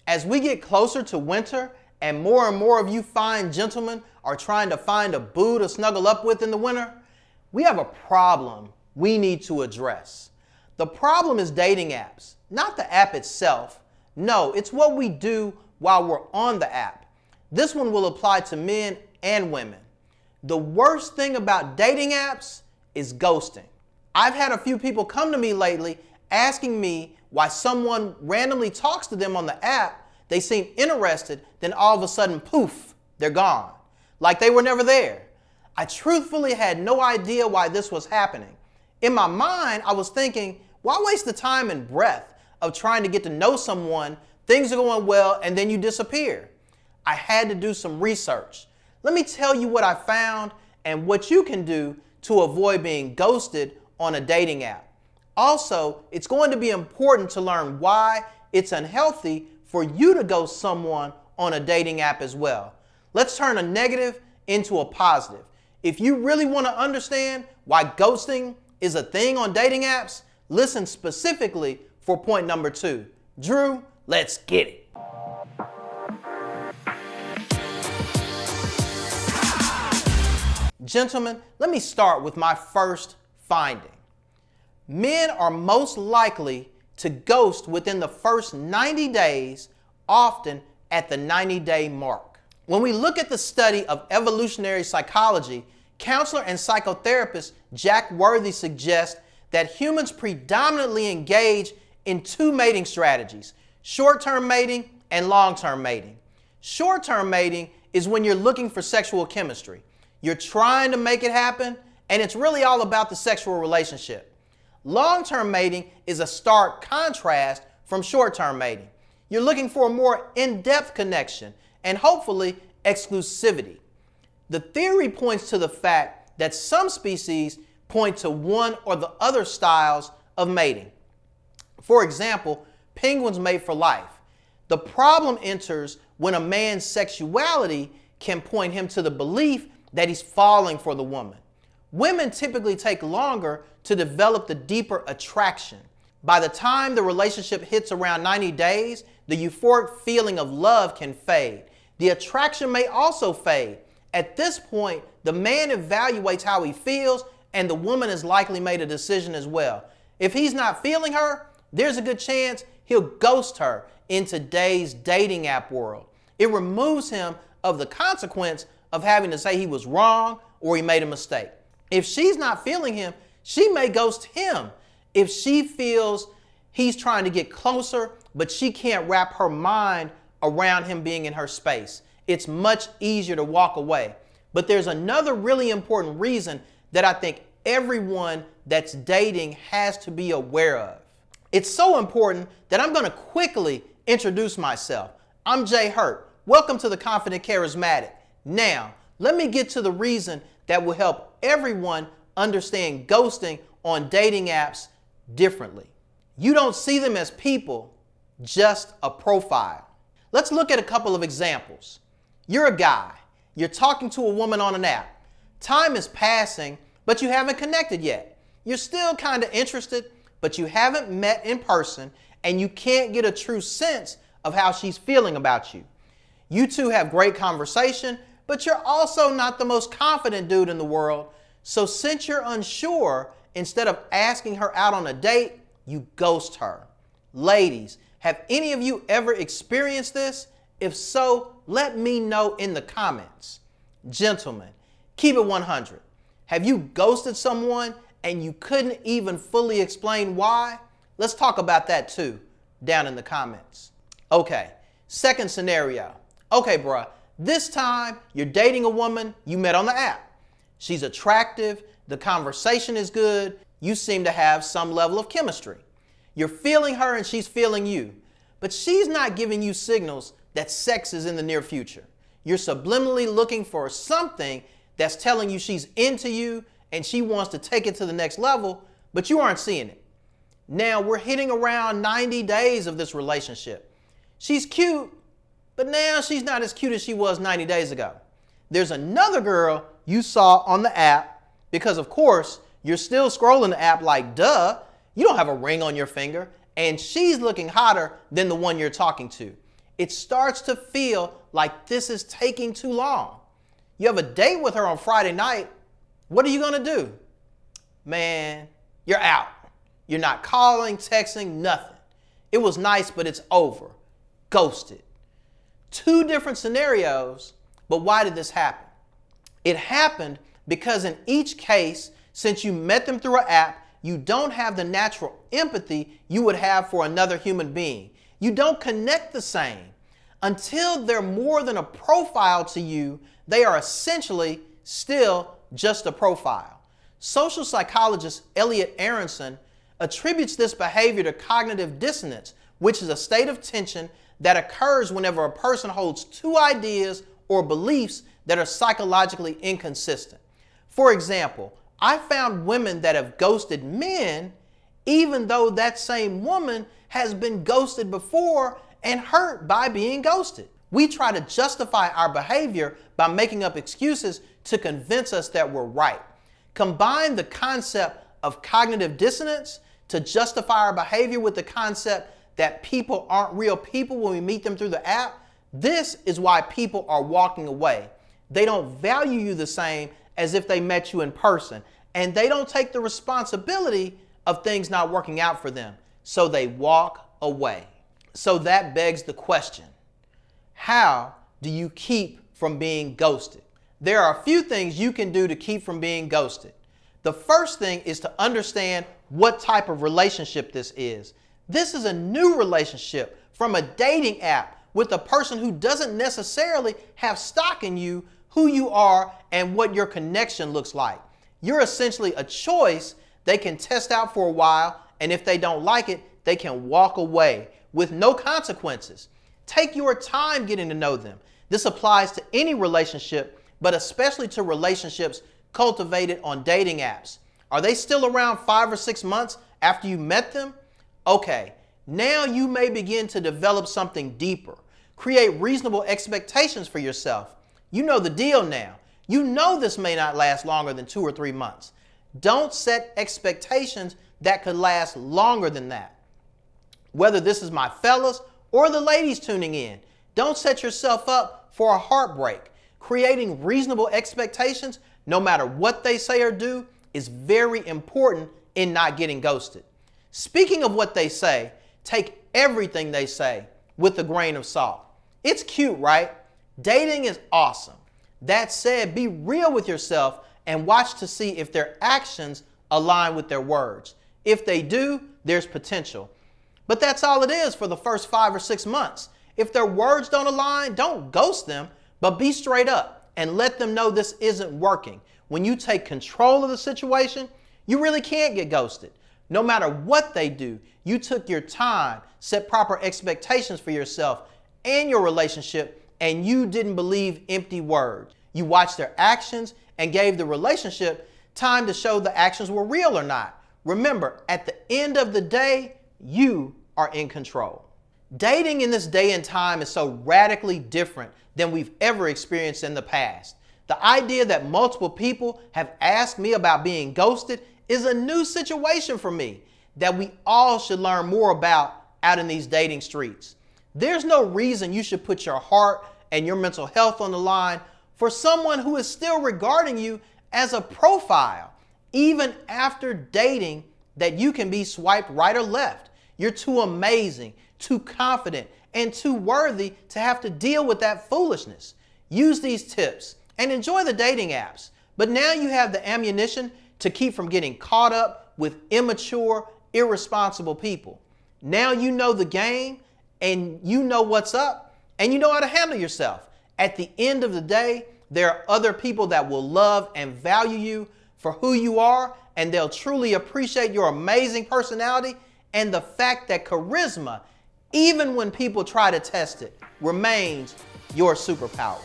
As we get closer to winter and more of you fine gentlemen are trying to find a boo to snuggle up with in the winter, we have a problem we need to address. The problem is dating apps, not the app itself. No, it's what we do while we're on the app. This one will apply to men and women. The worst thing about dating apps is ghosting. I've had a few people come to me lately asking me why someone randomly talks to them on the app, they seem interested, then all of a sudden, poof, they're gone. Like they were never there. I truthfully had no idea why this was happening. In my mind, I was thinking, why waste the time and breath of trying to get to know someone, things are going well, and then you disappear? I had to do some research. Let me tell you what I found and what you can do to avoid being ghosted on a dating app. Also, it's going to be important to learn why it's unhealthy for you to ghost someone on a dating app as well. Let's turn a negative into a positive. If you really want to understand why ghosting is a thing on dating apps, listen specifically for point number 2. Drew, let's get it. Gentlemen, let me start with my first finding. Men are most likely to ghost within the first 90 days, often at the 90-day mark. When we look at the study of evolutionary psychology, counselor and psychotherapist Jack Worthy suggests that humans predominantly engage in 2 mating strategies: short-term mating and long-term mating. Short-term mating is when you're looking for sexual chemistry. You're trying to make it happen, and it's really all about the sexual relationship. Long-term mating is a stark contrast from short-term mating. You're looking for a more in-depth connection and hopefully exclusivity. The theory points to the fact that some species point to one or the other styles of mating. For example, penguins mate for life. The problem enters when a man's sexuality can point him to the belief that he's falling for the woman. Women typically take longer to develop the deeper attraction. By the time the relationship hits around 90 days, the euphoric feeling of love can fade. The attraction may also fade. At this point, the man evaluates how he feels, and the woman has likely made a decision as well. If he's not feeling her, there's a good chance he'll ghost her in today's dating app world. It removes him of the consequence of having to say he was wrong or he made a mistake. If she's not feeling him, she may ghost him. If she feels he's trying to get closer, but she can't wrap her mind around him being in her space, it's much easier to walk away. But there's another really important reason that I think everyone that's dating has to be aware of. It's so important that I'm going to quickly introduce myself. I'm Jay Hurt. Welcome to the Confident Charismatic. Now, let me get to the reason that will help everyone understand ghosting on dating apps differently. You don't see them as people, just a profile. Let's look at a couple of examples. You're a guy. You're talking to a woman on an app. Time is passing, but you haven't connected yet. You're still kind of interested, but you haven't met in person, and you can't get a true sense of how she's feeling about you. You two have great conversation, but you're also not the most confident dude in the world. So since you're unsure, instead of asking her out on a date, you ghost her. Ladies, have any of you ever experienced this? If so, let me know in the comments. Gentlemen, keep it 100. Have you ghosted someone and you couldn't even fully explain why? Let's talk about that too, down in the comments. Okay, second scenario. Okay, bruh. This time, you're dating a woman you met on the app. She's attractive, the conversation is good, you seem to have some level of chemistry. You're feeling her and she's feeling you, but she's not giving you signals that sex is in the near future. You're subliminally looking for something that's telling you she's into you and she wants to take it to the next level, but you aren't seeing it. Now we're hitting around 90 days of this relationship. She's cute, but now she's not as cute as she was 90 days ago. There's another girl you saw on the app because, of course, you're still scrolling the app like, duh, you don't have a ring on your finger, and she's looking hotter than the one you're talking to. it starts to feel like this is taking too long. You have a date with her on Friday night. What are you going to do? Man, you're out. You're not calling, texting, nothing. It was nice, but it's over. Ghosted. Two different scenarios, but why did this happen? It happened because in each case, since you met them through an app, you don't have the natural empathy you would have for another human being. You don't connect the same. Until they're more than a profile to you, they are essentially still just a profile. Social psychologist Elliot Aronson attributes this behavior to cognitive dissonance, which is a state of tension that occurs whenever a person holds two ideas or beliefs that are psychologically inconsistent. For example, I found women that have ghosted men even though that same woman has been ghosted before and hurt by being ghosted. We try to justify our behavior by making up excuses to convince us that we're right. Combine the concept of cognitive dissonance to justify our behavior with the concept that people aren't real people when we meet them through the app. This is why people are walking away. They don't value you the same as if they met you in person, and they don't take the responsibility of things not working out for them, so they walk away. So that begs the question, how do you keep from being ghosted? There are a few things you can do to keep from being ghosted. The first thing is to understand what type of relationship this is. This is a new relationship from a dating app with a person who doesn't necessarily have stock in you, who you are, and what your connection looks like. You're essentially a choice they can test out for a while, and if they don't like it, they can walk away with no consequences. Take your time getting to know them. This applies to any relationship, but especially to relationships cultivated on dating apps. Are they still around 5 or 6 months after you met them? Okay, now you may begin to develop something deeper. Create reasonable expectations for yourself. You know the deal now. You know this may not last longer than 2 or 3 months. Don't set expectations that could last longer than that. Whether this is my fellas or the ladies tuning in, don't set yourself up for a heartbreak. Creating reasonable expectations, no matter what they say or do, is very important in not getting ghosted. Speaking of what they say, take everything they say with a grain of salt. It's cute, right? Dating is awesome. That said, be real with yourself and watch to see if their actions align with their words. If they do, there's potential. But that's all it is for the first 5 or 6 months. If their words don't align, don't ghost them, but be straight up and let them know this isn't working. When you take control of the situation, you really can't get ghosted. No matter what they do, you took your time, set proper expectations for yourself and your relationship, and you didn't believe empty words. You watched their actions and gave the relationship time to show the actions were real or not. Remember, at the end of the day, you are in control. Dating in this day and time is so radically different than we've ever experienced in the past. The idea that multiple people have asked me about being ghosted is a new situation for me that we all should learn more about out in these dating streets. There's no reason you should put your heart and your mental health on the line for someone who is still regarding you as a profile, even after dating that you can be swiped right or left. You're too amazing, too confident, and too worthy to have to deal with that foolishness. Use these tips and enjoy the dating apps. But now you have the ammunition to keep from getting caught up with immature, irresponsible people. Now you know the game and you know what's up and you know how to handle yourself. At the end of the day, there are other people that will love and value you for who you are, and they'll truly appreciate your amazing personality and the fact that charisma, even when people try to test it, remains your superpower.